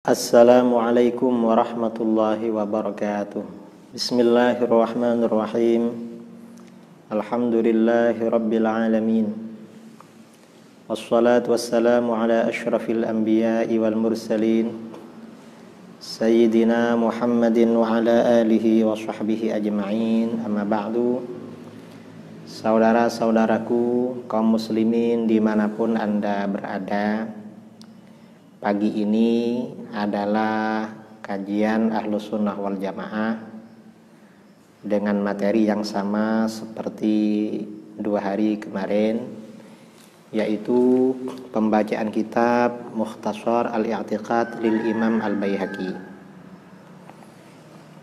Assalamualaikum warahmatullahi wabarakatuh. Bismillahirrahmanirrahim. Alhamdulillahi rabbil alamin. Wassalatu wassalamu ala asyrafil anbiya'i wal mursalin Sayyidina Muhammadin wa ala alihi wa sahbihi ajma'in. Amma ba'du. Saudara-saudaraku kaum muslimin dimanapun Anda berada, pagi ini adalah kajian Ahlus Sunnah wal Jamaah dengan materi yang sama seperti 2 hari kemarin, yaitu pembacaan kitab Mukhtasar Al-I'tiqad lil Imam Al-Baihaqi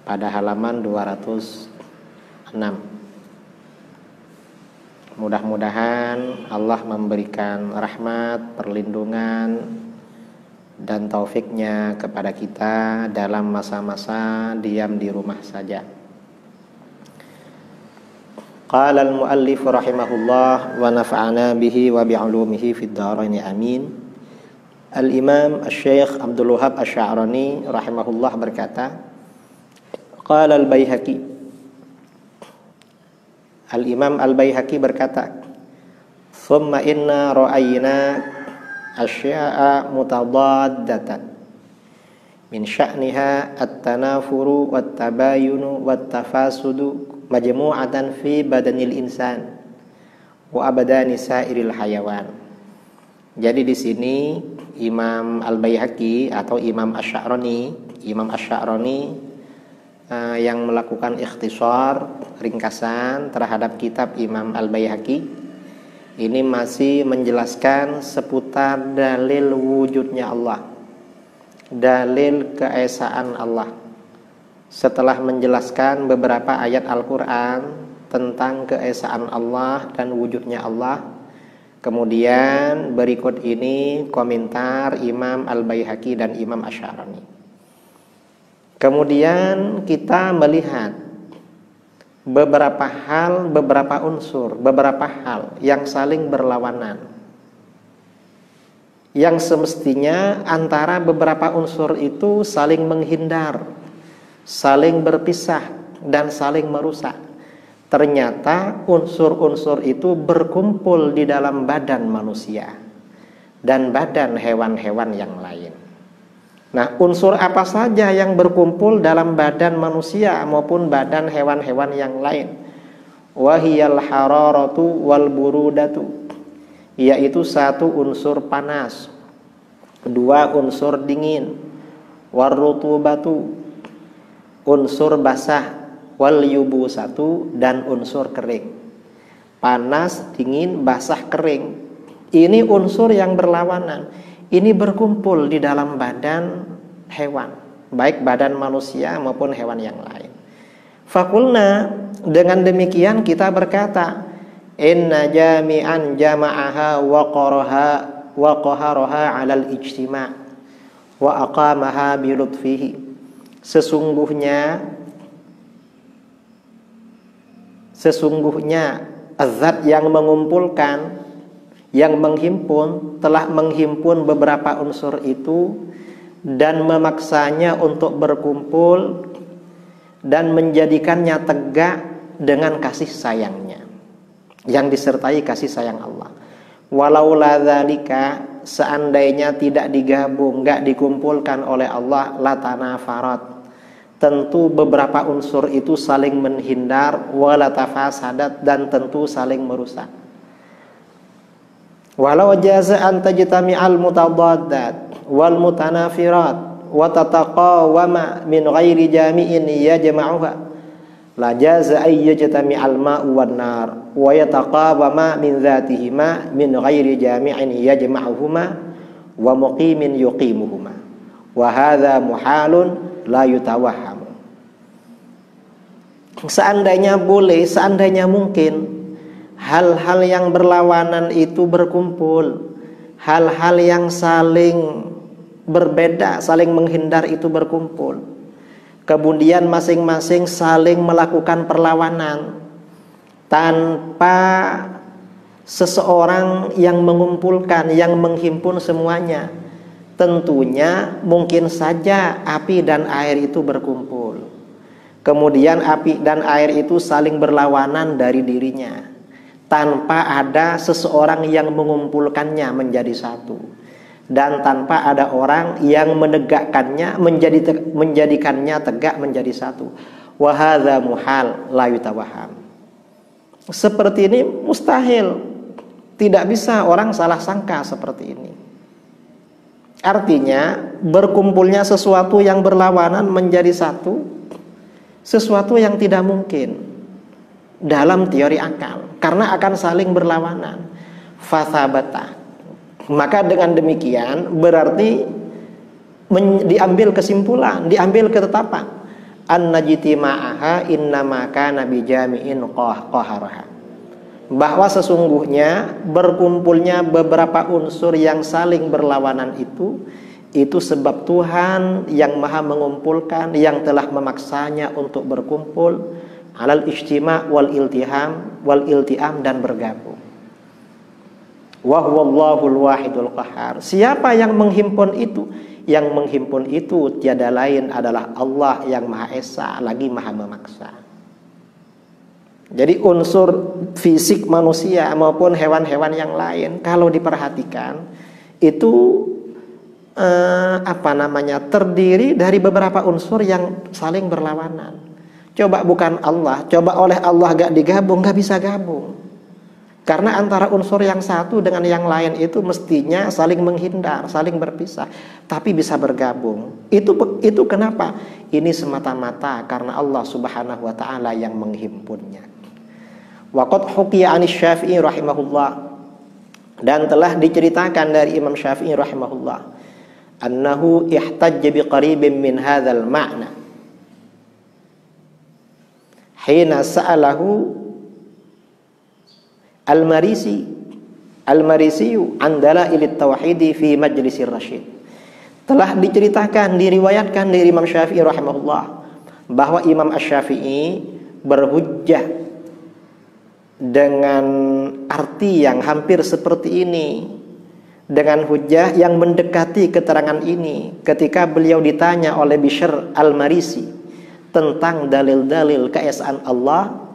pada halaman 206. Mudah-mudahan Allah memberikan rahmat, perlindungan dan taufiknya kepada kita dalam masa-masa diam di rumah saja. Qala al-muallif rahimahullah wa nafa'ana bihi wa bi'ulumihi fid dharain amin. Al-Imam Asy-Syaikh Abdul Wahhab Asy-Sya'rani rahimahullah berkata, qala al-Baihaqi, Al-Imam Al-Baihaqi berkata, "Tsumma inna ra'ayna asya'a mutadaddatan min sya'niha at-tanafuru wat-tabayunu wat-tafasudu majmu'atan fi badanil insan wa abadani sairil hayawan." Jadi di sini Imam Al-Baihaqi atau Imam Asy-Sya'rani yang melakukan ikhtisar, ringkasan terhadap kitab Imam Al-Baihaqi ini masih menjelaskan seputar dalil wujudnya Allah, dalil keesaan Allah. Setelah menjelaskan beberapa ayat Al-Quran tentang keesaan Allah dan wujudnya Allah, kemudian berikut ini komentar Imam Al-Baihaqi dan Imam Asy-Sya'rani. Kemudian kita melihat beberapa hal, beberapa unsur, beberapa hal yang saling berlawanan, yang semestinya antara beberapa unsur itu saling menghindar, saling berpisah, dan saling merusak. Ternyata unsur-unsur itu berkumpul di dalam badan manusia dan badan hewan-hewan yang lain. Nah, unsur apa saja yang berkumpul dalam badan manusia maupun badan hewan-hewan yang lain? Wahiyal hararatu wal burudatu, yaitu 1 unsur panas, 2 unsur dingin, warrutubatu unsur basah, wal yubusatu dan unsur kering. Panas, dingin, basah, kering. Ini unsur yang berlawanan. Ini berkumpul di dalam badan hewan, baik badan manusia maupun hewan yang lain. Fakulna, dengan demikian kita berkata, inna jami'an jama'aha wa qaharaha 'alal ijtima' wa aqamaha bi lutfihi. Sesungguhnya azat yang mengumpulkan, yang menghimpun, telah menghimpun beberapa unsur itu dan memaksanya untuk berkumpul dan menjadikannya tegak dengan kasih sayangnya yang disertai kasih sayang Allah. Walau la dzalika, seandainya tidak digabung, enggak dikumpulkan oleh Allah, latana farat, tentu beberapa unsur itu saling menghindar, wala tafasadat, dan tentu saling merusak. Walau jaza an tajtami'al mutadaddat wal mutanafirat wa tataqawama min ghairi jami'in yajma'uha la jaza ay yajtami'al ma'u wan nar wa yataqawama min dzatihima min ghairi jami'in yajma'uhuma wa muqimin yuqimuhuma wa hadza muhalun la yutawahham. Seandainya boleh, seandainya mungkin hal-hal yang berlawanan itu berkumpul, hal-hal yang saling berbeda, saling menghindar itu berkumpul, kemudian masing-masing saling melakukan perlawanan tanpa seseorang yang mengumpulkan, yang menghimpun semuanya, tentunya mungkin saja api dan air itu berkumpul. Kemudian api dan air itu saling berlawanan dari dirinya, tanpa ada seseorang yang mengumpulkannya menjadi satu, dan tanpa ada orang yang menegakkannya menjadikannya tegak menjadi satu. Wa hadza muhal la yutawaham. Seperti ini mustahil, tidak bisa orang salah sangka seperti ini. Artinya berkumpulnya sesuatu yang berlawanan menjadi satu, sesuatu yang tidak mungkin dalam teori akal, karena akan saling berlawanan. Fathabata, maka dengan demikian berarti diambil kesimpulan, diambil ketetapan, an-najtima'aha innama kana bijami'in qaharaha, bahwa sesungguhnya berkumpulnya beberapa unsur yang saling berlawanan itu sebab Tuhan yang maha mengumpulkan, yang telah memaksanya untuk berkumpul, alal ijtima' wal iltiham dan bergabung. Wa huwallahul wahidul qahhar. Siapa yang menghimpun itu? Yang menghimpun itu tiada lain adalah Allah yang Maha Esa lagi Maha Memaksa. Jadi unsur fisik manusia maupun hewan-hewan yang lain kalau diperhatikan itu terdiri dari beberapa unsur yang saling berlawanan. Coba bukan Allah, coba oleh Allah gak digabung, gak bisa gabung. Karena antara unsur yang satu dengan yang lain itu mestinya saling menghindar, saling berpisah, tapi bisa bergabung. Itu kenapa? Ini semata-mata karena Allah Subhanahu wa taala yang menghimpunnya. Waqad huqiya 'anis Syafi'i rahimahullah, dan telah diceritakan dari Imam Syafi'i rahimahullah, annahu ihtajja biqaribin min hadzal ma'na hina sa'alahu al-Marisi an dalailit tauhid fi majlisir rasyid. Telah diceritakan, diriwayatkan dari Imam Syafi'i rahimahullah bahwa Imam Asy-Syafi'i berhujjah dengan arti yang hampir seperti ini, dengan hujjah yang mendekati keterangan ini ketika beliau ditanya oleh Bishr al-Marisi tentang dalil-dalil keesaan Allah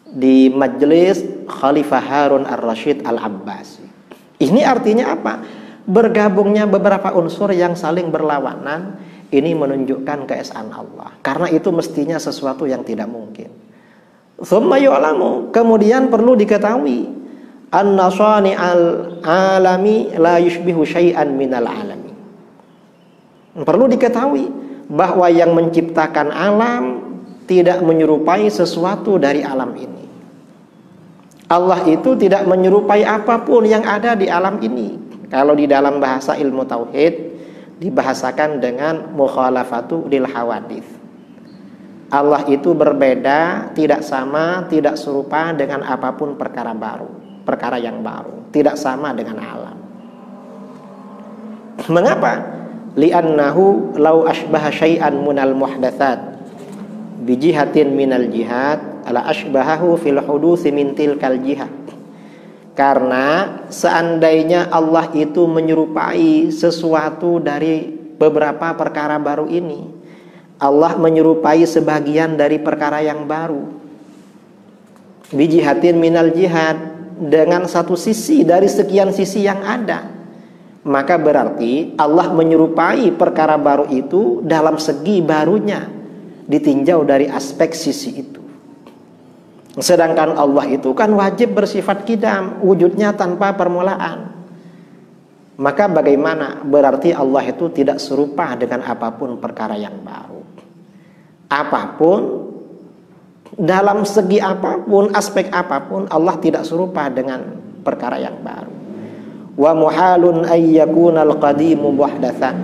di majelis Khalifah Harun ar-Rasyid al-Abbasi. Ini artinya apa? Bergabungnya beberapa unsur yang saling berlawanan ini menunjukkan keesaan Allah, karena itu mestinya sesuatu yang tidak mungkin. Tsumma yu'lamu, kemudian perlu diketahui, anna shani'al alami la yushbihu syai'an minal alami. Perlu diketahui bahwa yang menciptakan alam tidak menyerupai sesuatu dari alam ini. Allah itu tidak menyerupai apapun yang ada di alam ini. Kalau di dalam bahasa ilmu tauhid dibahasakan dengan mukhalafatu lil hawadits. Allah itu berbeda, tidak sama, tidak serupa dengan apapun perkara baru, perkara yang baru, tidak sama dengan alam. Mengapa? Li'annahu law ashbaha syai'an minal muhdatsat bijihatin minal jihad ala ashbahahu fil hudusi min tilkal jihad. Karena seandainya Allah itu menyerupai sesuatu dari beberapa perkara baru ini, Allah menyerupai sebagian dari perkara yang baru, bijihatin minal jihad, dengan satu sisi dari sekian sisi yang ada, maka berarti Allah menyerupai perkara baru itu dalam segi barunya ditinjau dari aspek sisi itu. Sedangkan Allah itu kan wajib bersifat qidam, wujudnya tanpa permulaan. Maka bagaimana? Berarti Allah itu tidak serupa dengan apapun perkara yang baru. Apapun, dalam segi apapun, aspek apapun, Allah tidak serupa dengan perkara yang baru. Wa muhalun ayyakunal qadimu muhdatsan,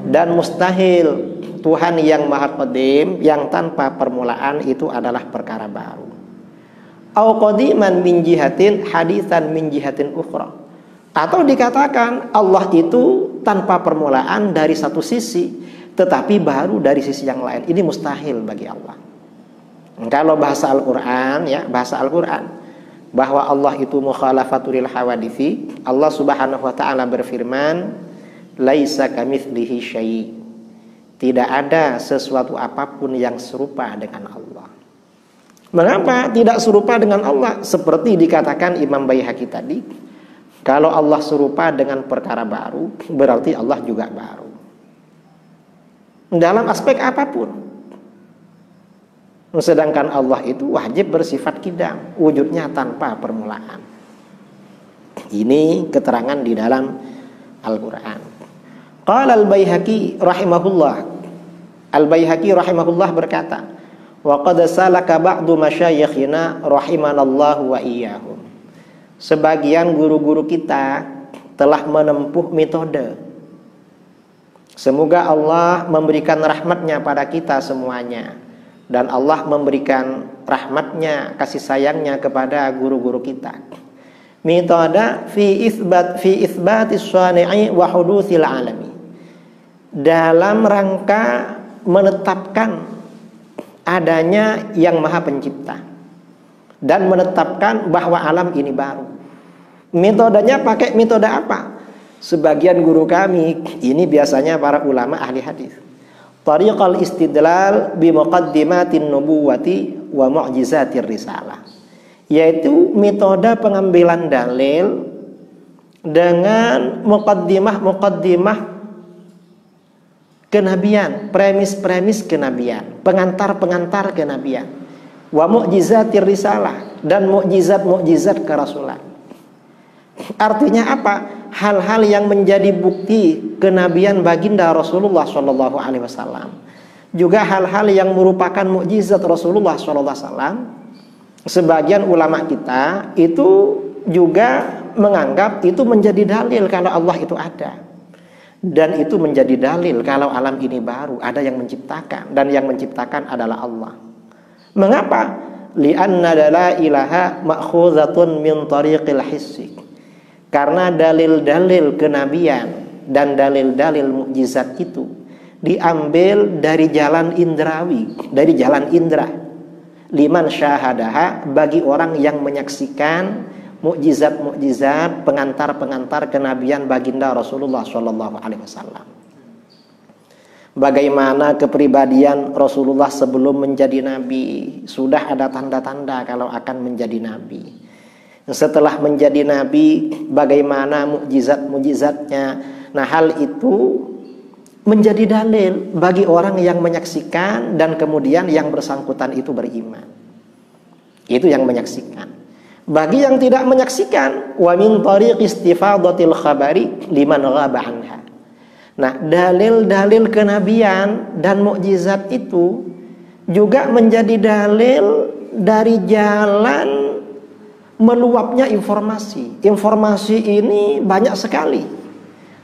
dan mustahil Tuhan yang maha qadim, yang tanpa permulaan itu adalah perkara baru. Au qadiman min jihatin haditsan min jihatin ukhra, atau dikatakan Allah itu tanpa permulaan dari satu sisi, tetapi baru dari sisi yang lain. Ini mustahil bagi Allah. Kalau bahasa Al-Quran, ya, bahasa Al-Quran, bahwa Allah itu mukhalafatul hawaditsi, Allah Subhanahu wa ta'ala berfirman laisa kamitslihi syai'. Tidak ada sesuatu apapun yang serupa dengan Allah. Mengapa tidak serupa dengan Allah? Seperti dikatakan Imam Baihaqi tadi, kalau Allah serupa dengan perkara baru, berarti Allah juga baru. Dalam aspek apapun. Sedangkan Allah itu wajib bersifat qidam, wujudnya tanpa permulaan. Ini keterangan di dalam Al-Quran. Qala Al-Baihaqi rahimahullah. Al-Baihaqi rahimahullah berkata, wa qad salaka ba'du masyayikhina rahimanallahu wa iyyahum. Sebagian guru-guru kita telah menempuh metode. Semoga Allah memberikan rahmatnya pada kita semuanya, dan Allah memberikan rahmatnya, kasih sayangnya kepada guru-guru kita. Metode fi itsbatis shani'i wa hudutsil alami, dalam rangka menetapkan adanya yang maha pencipta dan menetapkan bahwa alam ini baru. Metodenya pakai metode apa? Sebagian guru kami, ini biasanya para ulama ahli hadis, tariqal istidlal bi muqaddimatin nubuwati wa mu'jizatir risalah, yaitu metode pengambilan dalil dengan muqaddimah kenabian, premis-premis kenabian, pengantar-pengantar kenabian, wa mu'jizatir risalah, dan mukjizat-mukjizat kerasulan. Artinya apa? Hal-hal yang menjadi bukti kenabian baginda Rasulullah Shallallahu Alaihi Wasallam, juga hal-hal yang merupakan mukjizat Rasulullah Shallallahu Alaihi Wasallam. Sebagian ulama kita itu juga menganggap itu menjadi dalil kalau Allah itu ada, dan itu menjadi dalil kalau alam ini baru, ada yang menciptakan, dan yang menciptakan adalah Allah. Mengapa? Li'anna la ilaha ma'khuzatun min tariqil hissi. Karena dalil-dalil kenabian dan dalil-dalil mukjizat itu diambil dari jalan indrawi, dari jalan indra. Liman syahadaha, bagi orang yang menyaksikan mukjizat-mukjizat, pengantar-pengantar kenabian baginda Rasulullah Shallallahu Alaihi Wasallam. Bagaimana kepribadian Rasulullah sebelum menjadi nabi, sudah ada tanda-tanda kalau akan menjadi nabi. Setelah menjadi nabi, bagaimana mukjizat-mukjizatnya. Nah, hal itu menjadi dalil bagi orang yang menyaksikan dan kemudian yang bersangkutan itu beriman. Itu yang menyaksikan. Bagi yang tidak menyaksikan, wa min tariq istifadatil khabari liman ghaba anha. Nah, dalil-dalil kenabian dan mukjizat itu juga menjadi dalil dari jalan meluapnya informasi. Informasi ini banyak sekali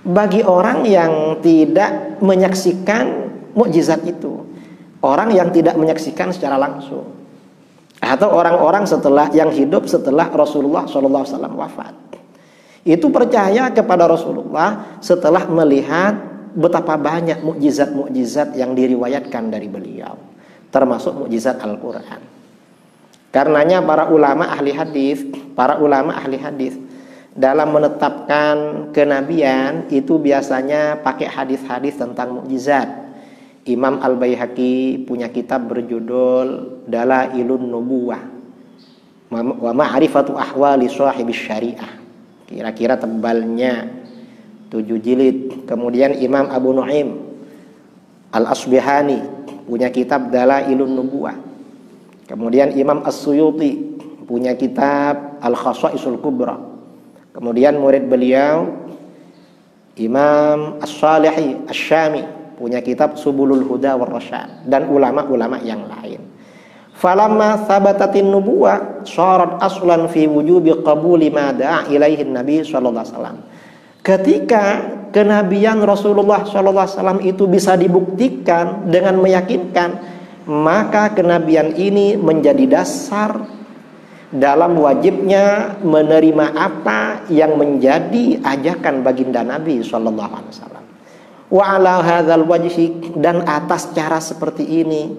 bagi orang yang tidak menyaksikan mukjizat itu, orang yang tidak menyaksikan secara langsung, atau orang-orang yang hidup setelah Rasulullah SAW wafat. Itu percaya kepada Rasulullah setelah melihat betapa banyak mukjizat-mukjizat yang diriwayatkan dari beliau, termasuk mukjizat Al-Quran. Karenanya para ulama ahli hadis dalam menetapkan kenabian itu biasanya pakai hadis-hadis tentang mukjizat. Imam Al-Baihaqi punya kitab berjudul Dalailun Nubuwah wa Ma'rifatu Ahwali Shahibis Syariah. Kira-kira tebalnya 7 jilid. Kemudian Imam Abu Nu'aim Al-Asbihani punya kitab Dalailun Nubuwah. Kemudian Imam As-Suyuti punya kitab Al-Khasaisul Kubra. Kemudian murid beliau Imam As-Salihi Asy-Syami punya kitab Subulul Huda war Rasyad, dan ulama-ulama yang lain. Falamma thabatatin nubuwah syarat aslan fi wujubi qabuli ma da'a ilaihi Nabi sallallahu alaihi wasallam. Ketika kenabian Rasulullah sallallahu alaihi wasallam itu bisa dibuktikan dengan meyakinkan, maka kenabian ini menjadi dasar dalam wajibnya menerima apa yang menjadi ajakan baginda Nabi sallallahu alaihi wasallam. Wa ala hadzal wajhi, dan atas cara seperti ini,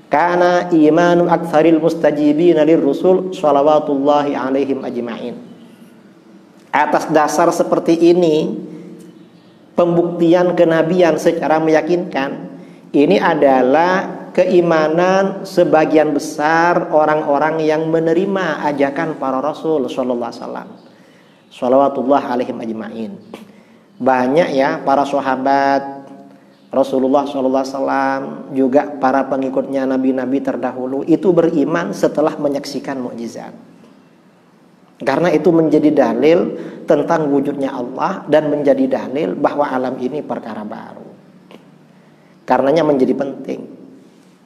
kana imanu aktsaril mustajibina lirrusul shalawatullahi alaihim ajma'in. Atas dasar seperti ini, pembuktian kenabian secara meyakinkan, ini adalah keimanan sebagian besar orang-orang yang menerima ajakan para Rasul sallallahu alaihi wasallam. Shalawatullah alaihim ajma'in. Banyak ya para sahabat Rasulullah sallallahu alaihi wasallam, juga para pengikutnya nabi-nabi terdahulu itu beriman setelah menyaksikan mukjizat. Karena itu menjadi dalil tentang wujudnya Allah dan menjadi dalil bahwa alam ini perkara baru. Karenanya menjadi penting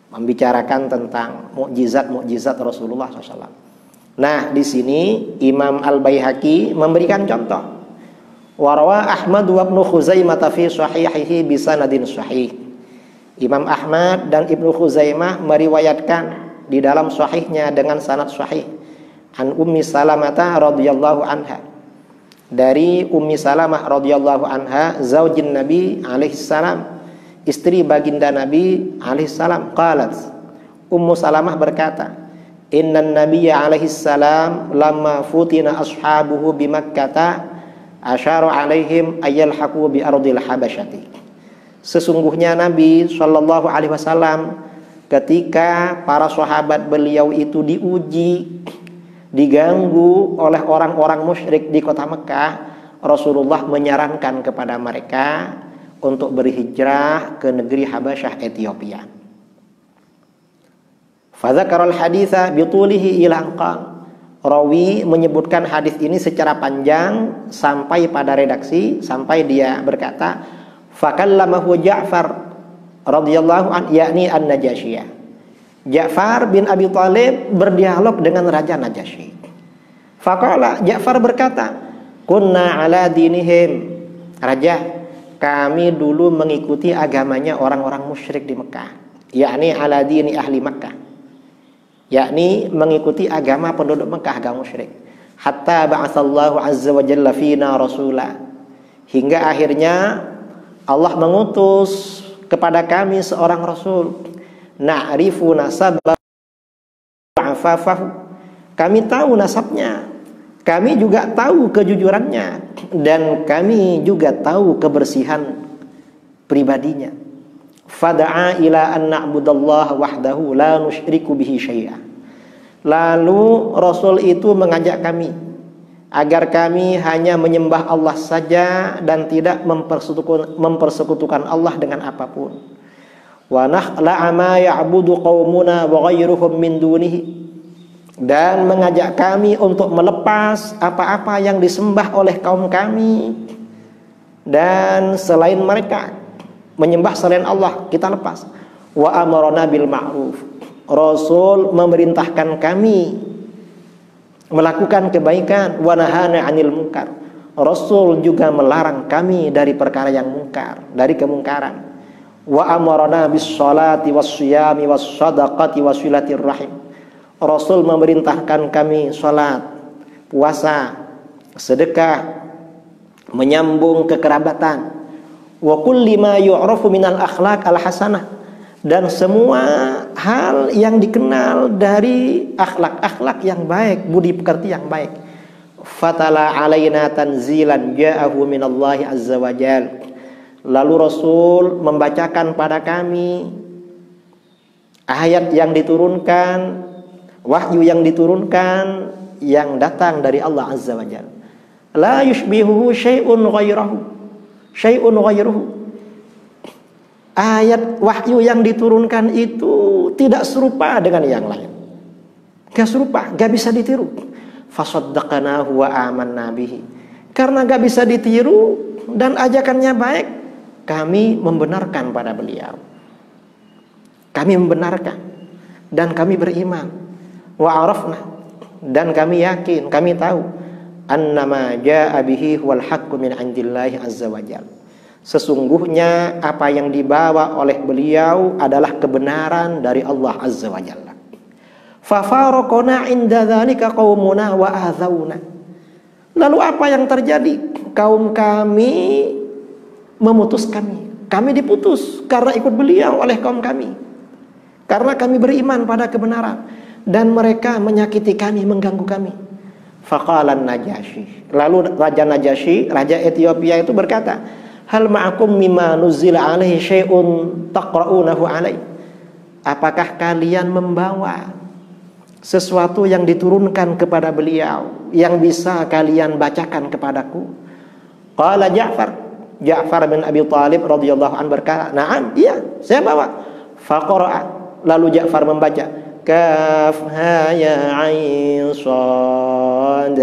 membicarakan tentang mukjizat-mukjizat Rasulullah SAW. Nah, di sini Imam Al-Baihaqi memberikan contoh. Warawa Ahmad wa Ibnu Khuzaimah fi sahihihi bi sanadin sahih. Imam Ahmad dan Ibnu Khuzaimah meriwayatkan di dalam sahihnya dengan sanad sahih. An Ummi Salamah radhiyallahu anha. Dari Ummi Salamah radhiyallahu anha, zaujin Nabi alaihi salam, istri baginda Nabi alaihi salam, qalat. Ummu Salamah berkata, "Innan Nabiyya alaihi salam lamma futina ashabuhu bi Makkah asyara alaihim ayyalhaqu bi ardil habasyati." Sesungguhnya Nabi sallallahu alaihi wasallam ketika para sahabat beliau itu diuji, diganggu oleh orang-orang musyrik di kota Mekah, Rasulullah menyarankan kepada mereka untuk berhijrah ke negeri Habasyah Ethiopia. Fadzakarul haditsa bitulihi ila anqal. Rawi menyebutkan hadis ini secara panjang sampai pada redaksi, sampai dia berkata, fakallamahu Ja'far radhiyallahu an, yakni an-Najasyiyah. Ja'far bin Abi Thalib berdialog dengan Raja Najasyi. Faqala, Ja'far berkata, kunna ala dinihim. Raja, kami dulu mengikuti agamanya orang-orang musyrik di Mekah, yakni ala dini ahli Mekah, yakni mengikuti agama penduduk Mekah, agama musyrik. Hatta ba'atsallahu azza wa jalla fina rasula, hingga akhirnya Allah mengutus kepada kami seorang rasul. Na'rifu nasabahu afafahu, kami tahu nasabnya, kami juga tahu kejujurannya, dan kami juga tahu kebersihan pribadinya. Fada'a ila an na'budallaha wahdahu la nusyriku bihi syai'a. Lalu Rasul itu mengajak kami agar kami hanya menyembah Allah saja dan tidak mempersekutukan Allah dengan apapun. Wa nakhla ma ya'budu qaumuna wa ghairuhum min dunihi, dan mengajak kami untuk melepas apa-apa yang disembah oleh kaum kami dan selain mereka, menyembah selain Allah kita lepas. Wa amarna bil ma'ruf, Rasul memerintahkan kami melakukan kebaikan. Wa nahana 'anil munkar, Rasul juga melarang kami dari perkara yang mungkar, dari kemungkaran. Wa amarna bis sholati was siyami was shadaqati wasilatir rahim, Rasul memerintahkan kami salat, puasa, sedekah, menyambung kekerabatan. Wa kulli ma yu'rafu minal akhlaq al hasanah, dan semua hal yang dikenal dari akhlak-akhlak yang baik, budi pekerti yang baik. Fatala alaina tanzilan ja'ahu minallahi azza wa jalla, lalu Rasul membacakan pada kami ayat yang diturunkan, wahyu yang diturunkan yang datang dari Allah azza wa jalla. La yushbihuhu syai'un ghairuhu. Ayat wahyu yang diturunkan itu tidak serupa dengan yang lain, gak serupa, gak bisa ditiru. Fasaddaqnahu wa amanna bihi, karena gak bisa ditiru dan ajakannya baik, kami membenarkan pada beliau. Kami membenarkan dan kami beriman. Wa arafna, dan kami yakin, kami tahu, annama jaa bihi wal haqqu min indillahi azza wa jalla, sesungguhnya apa yang dibawa oleh beliau adalah kebenaran dari Allah azza wa jalla. Fa faraqna inda dzalika qaumuna wa adzauna, lalu apa yang terjadi? Kaum kami memutus kami diputus karena ikut beliau oleh kaum kami, karena kami beriman pada kebenaran, dan mereka menyakiti kami, mengganggu kami. Faqalan Najasyi, lalu Raja Najasyi, Raja Ethiopia itu berkata, hal ma'akum mimma nuzila alaihi syai'un taqra'unahu alaihi. Apakah kalian membawa sesuatu yang diturunkan kepada beliau yang bisa kalian bacakan kepadaku? Qala Ja'far bin Abi Thalib radhiyallahu anhu berkata, "Na'am, iya, saya bawa." Faqara'a, lalu Ja'far membaca, "Kaf ha ya ain shad."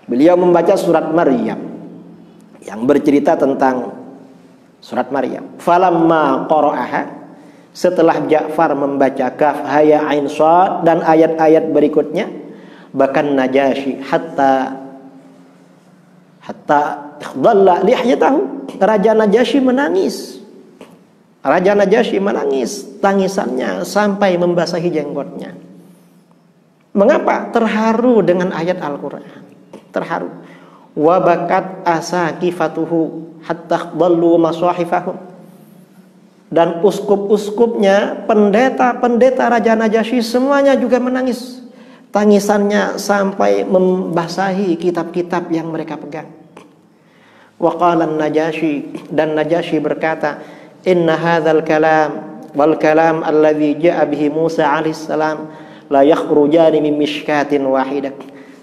Beliau membaca surat Maryam yang bercerita tentang surat Maryam. Falamma qara'aha, setelah Ja'far membaca Kaf ha ya ain shad dan ayat-ayat berikutnya, bahkan Najasyi hatta ikhdalla lihyatahu, Raja Najasyi menangis. Raja Najasyi menangis, tangisannya sampai membasahi jenggotnya. Mengapa? Terharu dengan ayat Al-Qur'an. Terharu. Wa bakat asaqifatuhu hatta ikhdallu masahifahum. Dan uskup-uskupnya, pendeta-pendeta Raja Najasyi semuanya juga menangis. Tangisannya sampai membasahi kitab-kitab yang mereka pegang. Wa qala Najasyi, dan Najasyi berkata, "Inna hadzal kalam wal kalam alladzi ja'a bihi Musa alaihi salam la yakhrujani min mishkatin wahidah."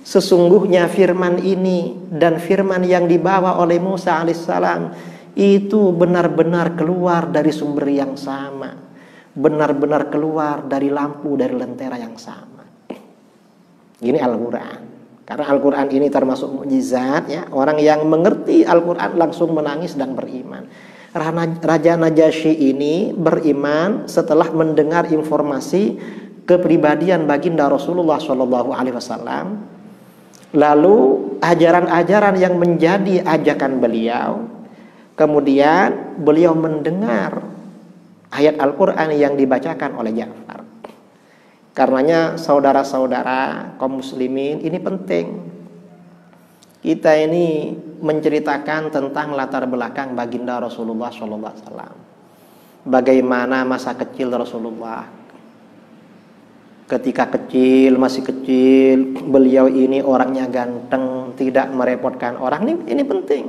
Sesungguhnya firman ini dan firman yang dibawa oleh Musa alaihi salam itu benar-benar keluar dari sumber yang sama, benar-benar keluar dari lampu dari lentera yang sama. Ini Al-Quran. Karena Al-Quran ini termasuk mukjizat, ya. Orang yang mengerti Al-Quran langsung menangis dan beriman. Raja Najasyi ini beriman setelah mendengar informasi kepribadian baginda Rasulullah SAW. Lalu ajaran-ajaran yang menjadi ajakan beliau. Kemudian beliau mendengar ayat Al-Quran yang dibacakan oleh Ja'far. Karenanya saudara-saudara kaum muslimin, ini penting kita ini menceritakan tentang latar belakang baginda Rasulullah SAW. Bagaimana masa kecil Rasulullah. Ketika kecil, masih kecil, beliau ini orangnya ganteng, tidak merepotkan orang. Ini penting.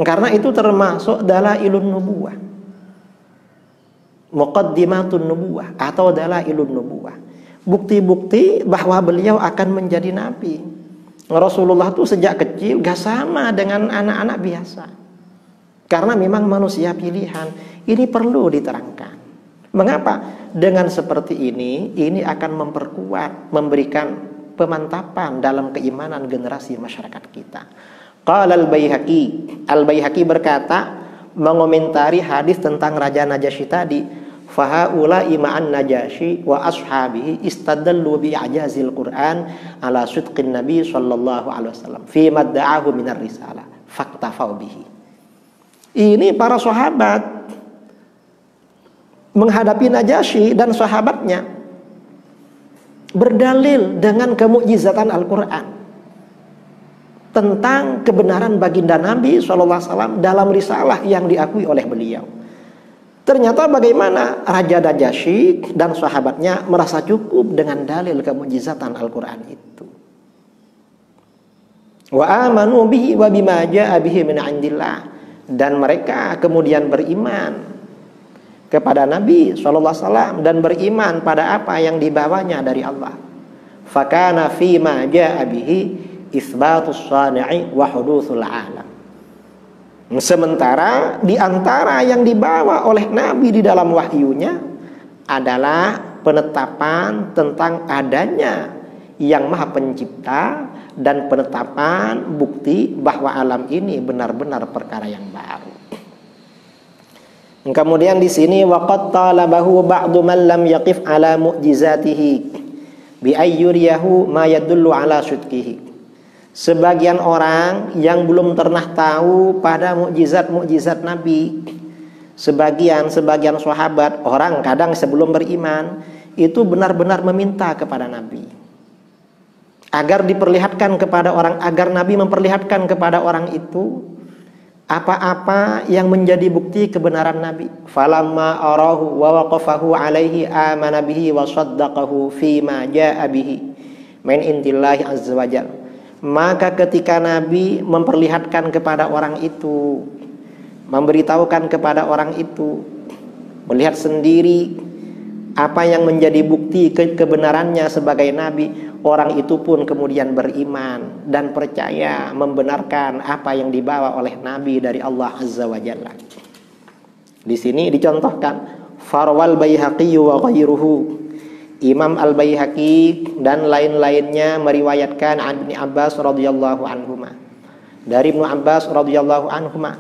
Karena itu termasuk dalailun nubuwah, muqaddimatun nubuwah atau dalailun nubuwah, bukti-bukti bahwa beliau akan menjadi nabi. Rasulullah itu sejak kecil gak sama dengan anak-anak biasa, karena memang manusia pilihan. Ini perlu diterangkan. Mengapa? Dengan seperti ini akan memperkuat, memberikan pemantapan dalam keimanan generasi masyarakat kita. Qala Al-Baihaqi berkata, mengomentari hadis tentang Raja Najasyi tadi, fahaula ima'an Najasyi wa ashabihi istadallu bi'ajazil Qur'an ala sidqin Nabi sallallahu alaihi wasallam fi madda'ahu minar risalah faktafau bihi. Ini para sahabat menghadapi Najasyi dan sahabatnya berdalil dengan kemukjizatan Al-Quran tentang kebenaran baginda Nabi SAW dalam risalah yang diakui oleh beliau. Ternyata bagaimana Raja Najasyi dan sahabatnya merasa cukup dengan dalil kemukjizatan Al-Quran itu. Wa amanu bihi wa bima ja'a bihi min indillah, dan mereka kemudian beriman kepada Nabi SAW dan beriman pada apa yang dibawanya dari Allah. Fakana fima ja'a bihi isbatus sani'i wa hudutsul alam. Sementara di antara yang dibawa oleh Nabi di dalam wahyunya adalah penetapan tentang adanya yang maha pencipta dan penetapan bukti bahwa alam ini benar-benar perkara yang baru. Kemudian di sini waqad talabahu ba'du man lam yaqif ala mu'jizatihi bi ayyuriyahu ma yadullu ala sidqihi. Sebagian orang yang belum pernah tahu pada mukjizat-mukjizat Nabi, sebagian sahabat, orang kadang sebelum beriman itu benar-benar meminta kepada Nabi agar diperlihatkan kepada orang, agar Nabi memperlihatkan kepada orang itu apa-apa yang menjadi bukti kebenaran Nabi. Falamma arahu wa waqafahu alaihi amana bihi wa saddaqahu fima jaa bihi min indillahi azza wajalla. Maka ketika Nabi memperlihatkan kepada orang itu, memberitahukan kepada orang itu, melihat sendiri apa yang menjadi bukti kebenarannya sebagai Nabi, orang itu pun kemudian beriman dan percaya membenarkan apa yang dibawa oleh Nabi dari Allah Azza wa Jalla. Di sini dicontohkan farwal Baihaqi wa ghairuhu. Imam Al-Baihaqi dan lain-lainnya meriwayatkan an Ibnu Abbas radhiyallahu anhuma. Dari Ibnu Abbas radhiyallahu anhuma.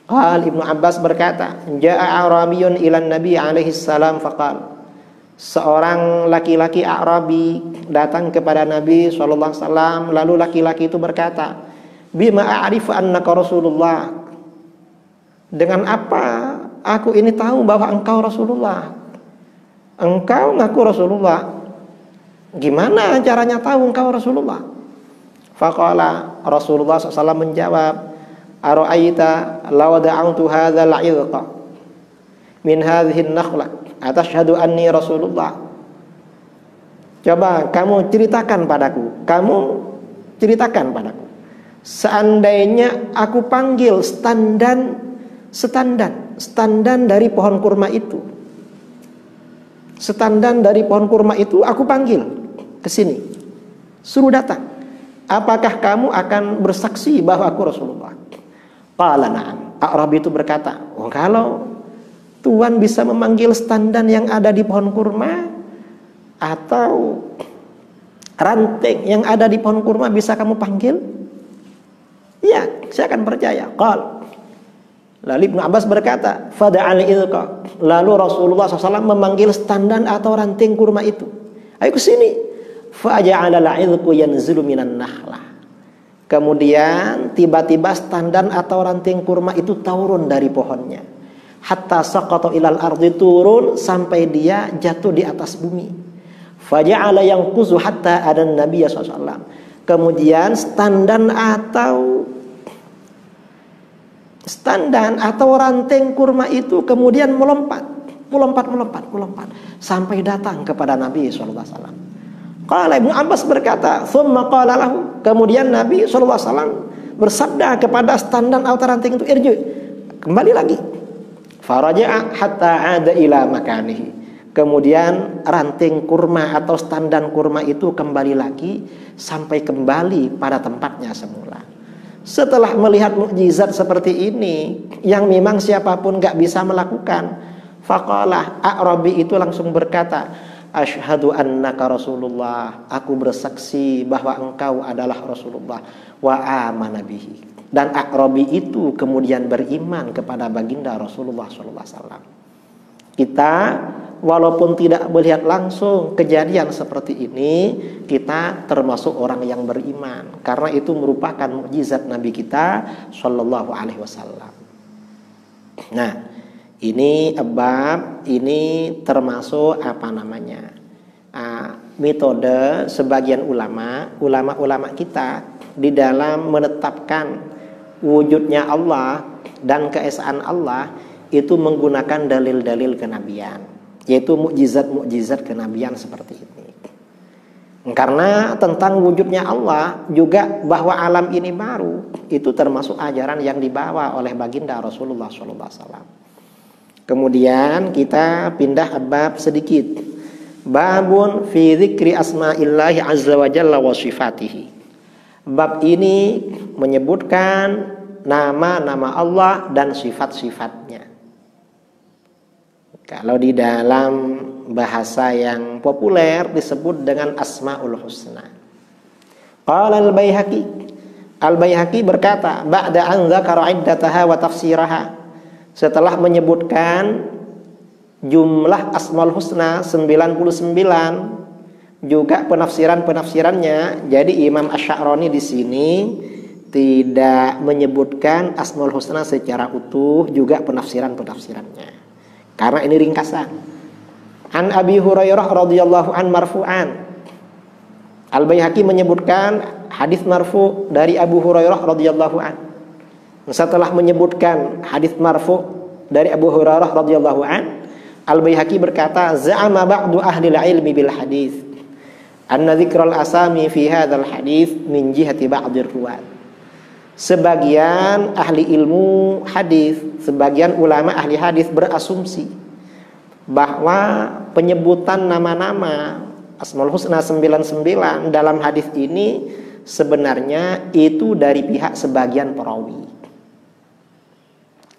Ibnu Abbas berkata, "Ja'a A'rabiyyun ila Nabi alaihi salam faqala." Seorang laki-laki A'rabi datang kepada Nabi sallallahu alaihi wasallam, lalu laki-laki itu berkata, "Bima a'rifu annaka Rasulullah?" Dengan apa aku ini tahu bahwa engkau Rasulullah? Engkau ngaku Rasulullah. Gimana caranya tahu engkau Rasulullah? Faqala, Rasulullah SAW menjawab, "Ara'aita law da'awtu hadzal 'idqa min hadhihi an-nakhlah atashhadu anni Rasulullah?" Coba kamu ceritakan padaku. Kamu ceritakan padaku. Seandainya aku panggil standan dari pohon kurma itu. Standan dari pohon kurma itu aku panggil ke sini. Suruh datang. Apakah kamu akan bersaksi bahwa aku Rasulullah? Qala na'am. A'rabi itu berkata, "Oh, kalau Tuhan bisa memanggil standan yang ada di pohon kurma atau ranting yang ada di pohon kurma bisa kamu panggil? Ya, saya akan percaya." Qala. Lalu Ibnu Abbas berkata, "Fada'al ilqa." Lalu Rasulullah SAW memanggil standan atau ranting kurma itu. "Ayo ke sini." Faja'ala al-'idqu yanzilu minan nakhlah. Kemudian tiba-tiba standan atau ranting kurma itu turun dari pohonnya. Hatta saqata ilal ardi, turun sampai dia jatuh di atas bumi. Faja'ala yanquzu hatta ada Nabi SAW. Kemudian standan atau ranting kurma itu kemudian melompat sampai datang kepada Nabi sallallahu alaihi wasallam. Qala Ibnu Abbas berkata, "Tsumma qala lahu." Kemudian Nabi sallallahu alaihi wasallam bersabda kepada standan atau ranting itu, "Irji." Kembali lagi. Faraja'a hatta 'ada ila makanihi. Kemudian ranting kurma atau standan kurma itu kembali lagi sampai kembali pada tempatnya semula. Setelah melihat mukjizat seperti ini yang memang siapapun gak bisa melakukan, faqalah, A'rabi itu langsung berkata, "Asyhadu annaka Rasulullah." Aku bersaksi bahwa engkau adalah Rasulullah. Wa amana bihi. Dan A'rabi itu kemudian beriman kepada baginda Rasulullah SAW. Kita walaupun tidak melihat langsung kejadian seperti ini, kita termasuk orang yang beriman karena itu merupakan mukjizat Nabi kita Shallallahu Alaihi Wasallam. Nah, ini termasuk metode sebagian ulama kita di dalam menetapkan wujudnya Allah dan keesaan Allah itu menggunakan dalil-dalil kenabian, yaitu mukjizat-mukjizat kenabian seperti ini. Karena tentang wujudnya Allah juga bahwa alam ini baru, itu termasuk ajaran yang dibawa oleh baginda Rasulullah SAW. Kemudian kita pindah bab sedikit. Babun fi dzikri asma'illahi azza wa jalla wa sifatihi. Bab ini menyebutkan nama-nama Allah dan sifat-sifatnya. Kalau di dalam bahasa yang populer disebut dengan Asmaul Husna. Qala Al-Baihaqi. Al-Baihaqi berkata, ba'da an dzakara iddataha wa tafsiraha. Setelah menyebutkan jumlah Asmaul Husna 99 juga penafsirannya. Jadi Imam Asy-Sya'rani di sini tidak menyebutkan Asmaul Husna secara utuh, juga penafsirannya. Karena ini ringkasan. An Abi Hurairah radhiyallahu an marfu'an. Al-Baihaqi menyebutkan hadis marfu dari Abu Hurairah radhiyallahu an. Setelah menyebutkan hadis marfu dari Abu Hurairah radhiyallahu an, Al-Baihaqi berkata, za'ama ba'du ahli ilmi bil hadis. anna dzikral asami fi hadzal hadits min jihati ba'dhir ruwat. Sebagian ahli ilmu hadis, sebagian ulama ahli hadis berasumsi bahwa penyebutan nama-nama Asmaul Husna 99 dalam hadis ini sebenarnya itu dari pihak sebagian perawi.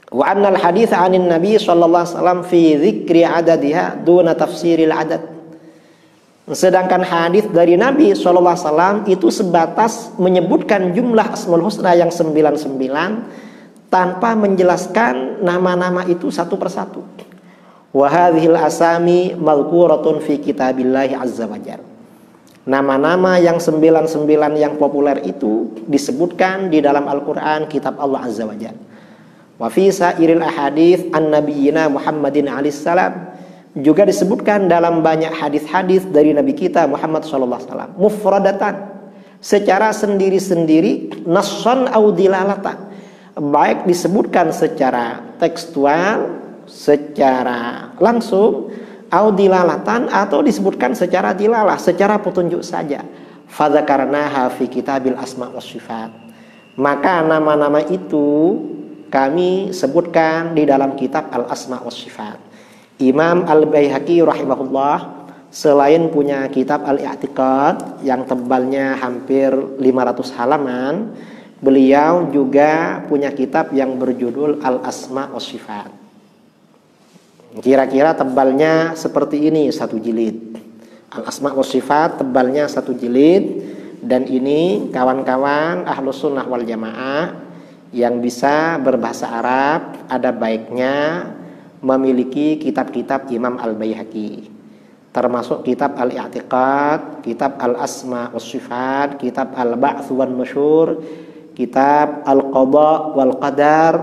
Wa annal hadits 'anin nabi sallallahu alaihi wasallam fi dzikri 'adadiha duna tafsiril 'adad. Sedangkan hadis dari Nabi sallallahu alaihi wasallam itu sebatas menyebutkan jumlah Asmaul Husna yang 99 tanpa menjelaskan nama-nama itu satu persatu. Wa hadhil asami malquratun fi kitabillahi azza wajalla. Nama-nama yang 99 yang populer itu disebutkan di dalam Al-Qur'an, kitab Allah azza wajalla. Wa fi sairil ahadits an nabiyina Muhammadin alaihi salam, juga disebutkan dalam banyak hadis-hadis dari Nabi kita Muhammad sallallahu alaihi wasallam mufradatan, secara sendiri-sendiri, nassan au dilalatan, baik disebutkan secara tekstual, secara langsung, au dilalatan, atau disebutkan secara dilalah, secara petunjuk saja. Fadzakarnaha fi kitabil asma was sifat, maka nama-nama itu kami sebutkan di dalam kitab al asma was sifat. Imam Al-Baihaqi rahimahullah selain punya kitab Al-I'tiqad yang tebalnya hampir 500 halaman, beliau juga punya kitab yang berjudul Al-Asma wa Sifat. Kira-kira tebalnya seperti ini, 1 jilid. Al-Asma wa Sifat tebalnya 1 jilid, dan ini kawan-kawan Ahlus Sunnah wal Jamaah yang bisa berbahasa Arab ada baiknya memiliki kitab-kitab Imam Al-Baihaqi, termasuk kitab Al-I'tiqad, kitab Al-Asma was Sifat, kitab Al-Ba'ts wan Nusyur, kitab Al-Qada wal Qadar,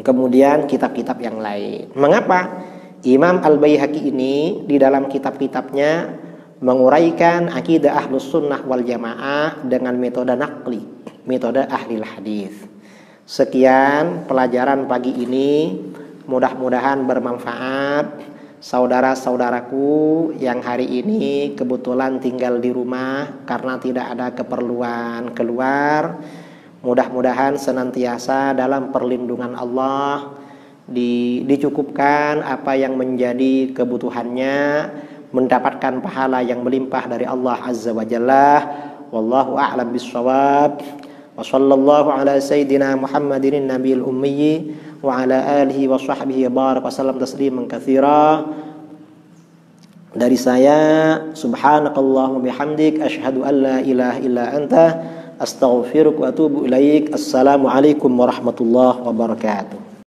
kemudian kitab-kitab yang lain. Mengapa Imam Al-Baihaqi ini di dalam kitab-kitabnya menguraikan akidah Ahlus Sunnah wal Jamaah dengan metode naqli, metode ahli hadis. Sekian pelajaran pagi ini, mudah-mudahan bermanfaat. Saudara-saudaraku yang hari ini kebetulan tinggal di rumah karena tidak ada keperluan keluar, mudah-mudahan senantiasa dalam perlindungan Allah, dicukupkan apa yang menjadi kebutuhannya, mendapatkan pahala yang melimpah dari Allah azza wa jalla. Wallahu a'lam bissawab. Wa sallallahu ala sayyidina Muhammadin nabiyil ummi wa ala alihi wa sahbihi barak wa sallam tasliman katsira. Dari saya, subhanakallahumma bihamdik asyhadu an la ilaha illa anta astaghfiruka wa atubu ilaik. Assalamualaikum warahmatullahi wabarakatuh.